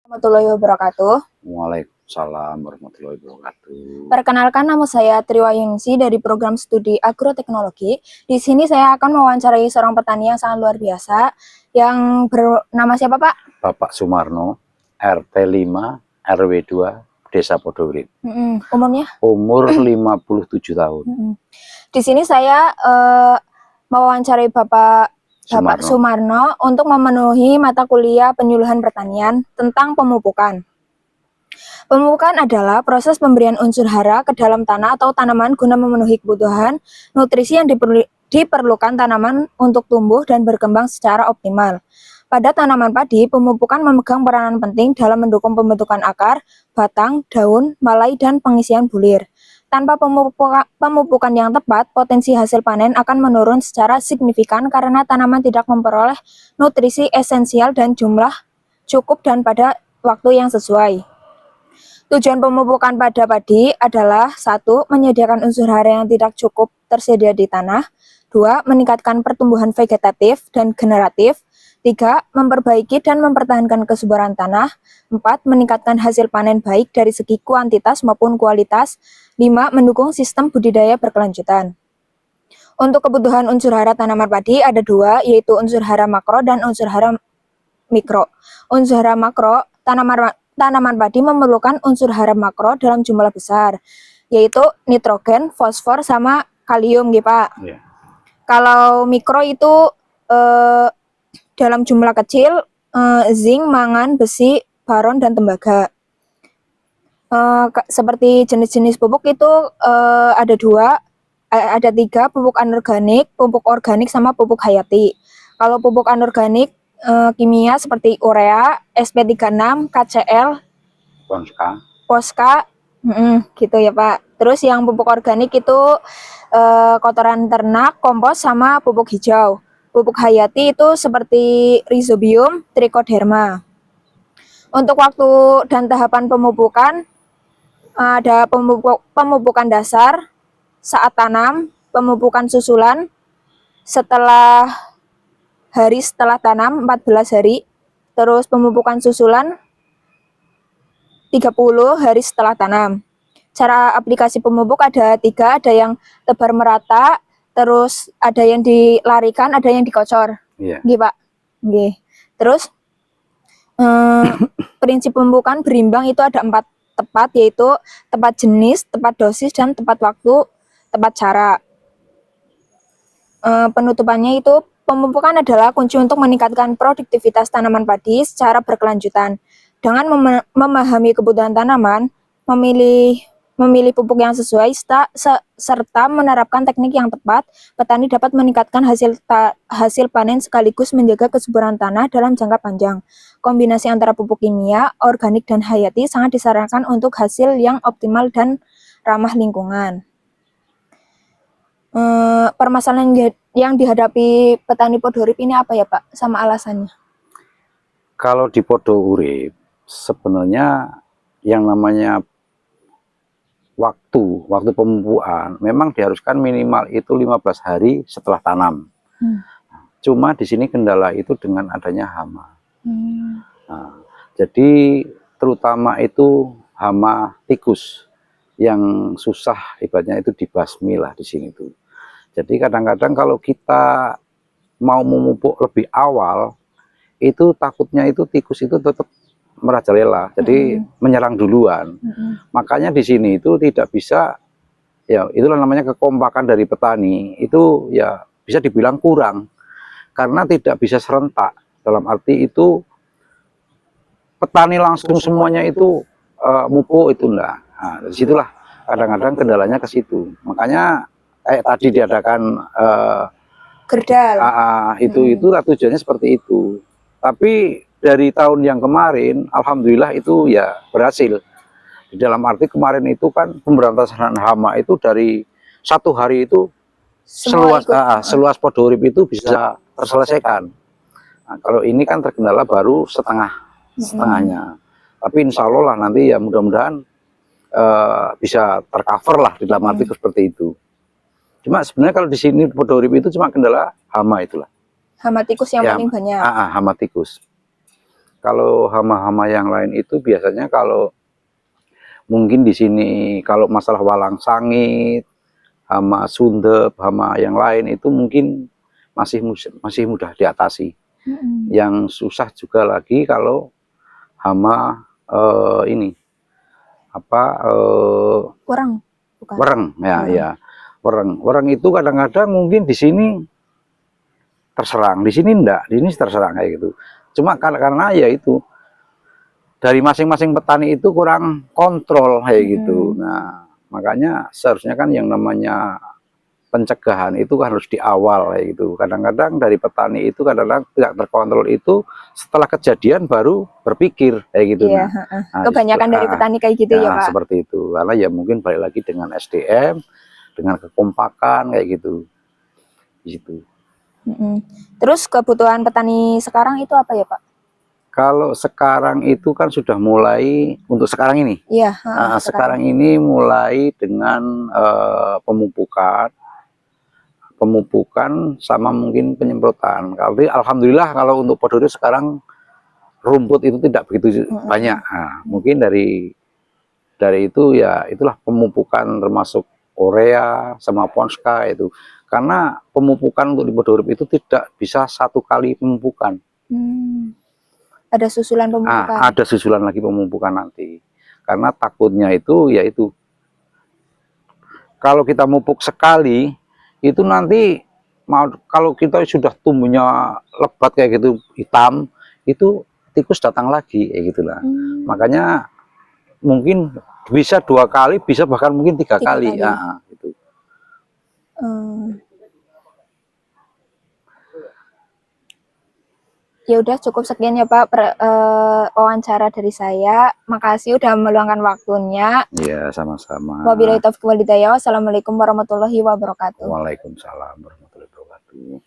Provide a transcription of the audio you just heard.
Warahmatullahi wabarakatuh. Waalaikumsalam warahmatullahi wabarakatuh. Perkenalkan, nama saya Triwayungsi dari program studi agroteknologi. Di sini saya akan mewawancarai seorang petani yang sangat luar biasa yang bernama siapa, Pak? Bapak Sumarno, RT 5 RW 2 Desa Podorip. Umurnya? Umur 57 tahun. Di sini saya mewawancarai Bapak Sumarno untuk memenuhi mata kuliah penyuluhan pertanian tentang pemupukan. Pemupukan adalah proses pemberian unsur hara ke dalam tanah atau tanaman guna memenuhi kebutuhan nutrisi yang diperlukan tanaman untuk tumbuh dan berkembang secara optimal. Pada tanaman padi, pemupukan memegang peranan penting dalam mendukung pembentukan akar, batang, daun, malai, dan pengisian bulir. Tanpa pemupukan yang tepat, potensi hasil panen akan menurun secara signifikan karena tanaman tidak memperoleh nutrisi esensial dan jumlah cukup dan pada waktu yang sesuai. Tujuan pemupukan pada padi adalah 1. Menyediakan unsur hara yang tidak cukup tersedia di tanah. 2. Meningkatkan pertumbuhan vegetatif dan generatif. 3. Memperbaiki dan mempertahankan kesuburan tanah. 4. Meningkatkan hasil panen baik dari segi kuantitas maupun kualitas. 5. Mendukung sistem budidaya berkelanjutan. Untuk kebutuhan unsur hara tanaman padi ada 2, yaitu unsur hara makro dan unsur hara mikro. Unsur hara makro, tanaman padi memerlukan unsur hara makro dalam jumlah besar, yaitu nitrogen, fosfor, sama kalium, gitu, Pak. Yeah. Kalau mikro itu dalam jumlah kecil, zinc, mangan, besi, boron, dan tembaga. Seperti jenis-jenis pupuk itu ada 3, pupuk anorganik, pupuk organik, sama pupuk hayati. Kalau pupuk anorganik kimia seperti urea, SP36, KCL, Poska, gitu ya, Pak. Terus yang pupuk organik itu kotoran ternak, kompos, sama pupuk hijau. Pupuk hayati itu seperti Rhizobium, Trichoderma. Untuk waktu dan tahapan pemupukan, ada pemupukan dasar saat tanam, pemupukan susulan setelah tanam 14 hari, terus pemupukan susulan 30 hari setelah tanam. Cara aplikasi pemupuk ada 3, ada yang tebar merata, terus ada yang dilarikan, ada yang dikocor. Yeah. Nggih, Pak. Nggih. Terus prinsip pemupukan berimbang itu ada 4 tepat, yaitu tepat jenis, tepat dosis, dan tepat waktu, tepat cara. Penutupannya itu, pemupukan adalah kunci untuk meningkatkan produktivitas tanaman padi secara berkelanjutan. Dengan memahami kebutuhan tanaman, memilih pupuk yang sesuai, serta menerapkan teknik yang tepat, petani dapat meningkatkan hasil panen sekaligus menjaga kesuburan tanah dalam jangka panjang. Kombinasi antara pupuk kimia, organik, dan hayati sangat disarankan untuk hasil yang optimal dan ramah lingkungan. Permasalahan yang dihadapi petani Podorip ini apa ya, Pak, sama alasannya? Kalau di Podorip sebenarnya yang namanya waktu pemupukan memang diharuskan minimal itu 15 hari setelah tanam. Cuma di sini kendala itu dengan adanya hama. Nah, jadi terutama itu hama tikus yang susah ibaratnya itu dibasmi lah di sini tuh. Jadi kadang-kadang kalau kita mau memupuk lebih awal, itu takutnya itu tikus itu tetap merajalela, jadi menyerang duluan. Makanya di sini itu tidak bisa, ya itulah namanya kekompakan dari petani, itu ya bisa dibilang kurang. Karena tidak bisa serentak, dalam arti itu petani langsung semuanya itu mupuk itu enggak. Nah, disitulah kadang-kadang kendalanya ke situ. Makanya kayak tadi diadakan Gerdal. Itu tujuannya seperti itu. Tapi dari tahun yang kemarin, alhamdulillah itu ya berhasil. Di dalam arti kemarin itu kan pemberantasan hama itu dari 1 hari itu seluas Podorip itu bisa terselesaikan. Nah, kalau ini kan terkendala baru setengahnya. Tapi insya Allah lah nanti ya mudah-mudahan bisa tercover lah di dalam arti seperti itu. Cuma sebenarnya kalau di sini Podorip itu cuma kendala hama itulah. Hama tikus yang paling banyak. Hama tikus. Kalau hama-hama yang lain itu biasanya kalau mungkin di sini kalau masalah walang sangit, hama sundep, hama yang lain itu mungkin masih mudah diatasi. Yang susah juga lagi kalau hama ini apa Kurang, bukan? wereng ya, ya. Wereng itu kadang-kadang mungkin di sini terserang, di sini enggak, di sini terserang kayak gitu. Cuma karena ya itu dari masing-masing petani itu kurang kontrol kayak gitu. Nah, makanya seharusnya kan yang namanya pencegahan itu harus di awal kayak gitu. Kadang-kadang dari petani itu kadang-kadang tidak terkontrol itu setelah kejadian baru berpikir kayak gitu. Iya, Nah, kebanyakan dari petani kayak gitu ya, Pak. seperti itu. Karena ya mungkin balik lagi dengan SDM, dengan kekompakan kayak gitu. Di situ. Terus kebutuhan petani sekarang itu apa ya, Pak? Kalau sekarang itu kan sudah mulai untuk sekarang ini. Iya. Sekarang ini mulai dengan pemupukan sama mungkin penyemprotan. Kalau alhamdulillah kalau untuk Podori sekarang rumput itu tidak begitu banyak. Nah, mungkin dari itu ya itulah pemupukan termasuk urea sama Ponska itu. Karena pemupukan untuk di Podorip itu tidak bisa satu kali pemupukan. Ada susulan pemupukan. Ada susulan lagi pemupukan nanti. Karena takutnya itu yaitu kalau kita mupuk sekali itu nanti kalau kita sudah tumbuhnya lebat kayak gitu hitam itu tikus datang lagi kayak gitulah. Makanya mungkin bisa 2 kali, bisa bahkan mungkin 3 kali. Ya, gitu. Ya udah cukup sekian ya Pak wawancara dari saya. Makasih udah meluangkan waktunya. Iya, sama-sama. Wabillahi taufiq wal hidayah. Wassalamualaikum warahmatullahi wabarakatuh. Waalaikumsalam warahmatullahi wabarakatuh.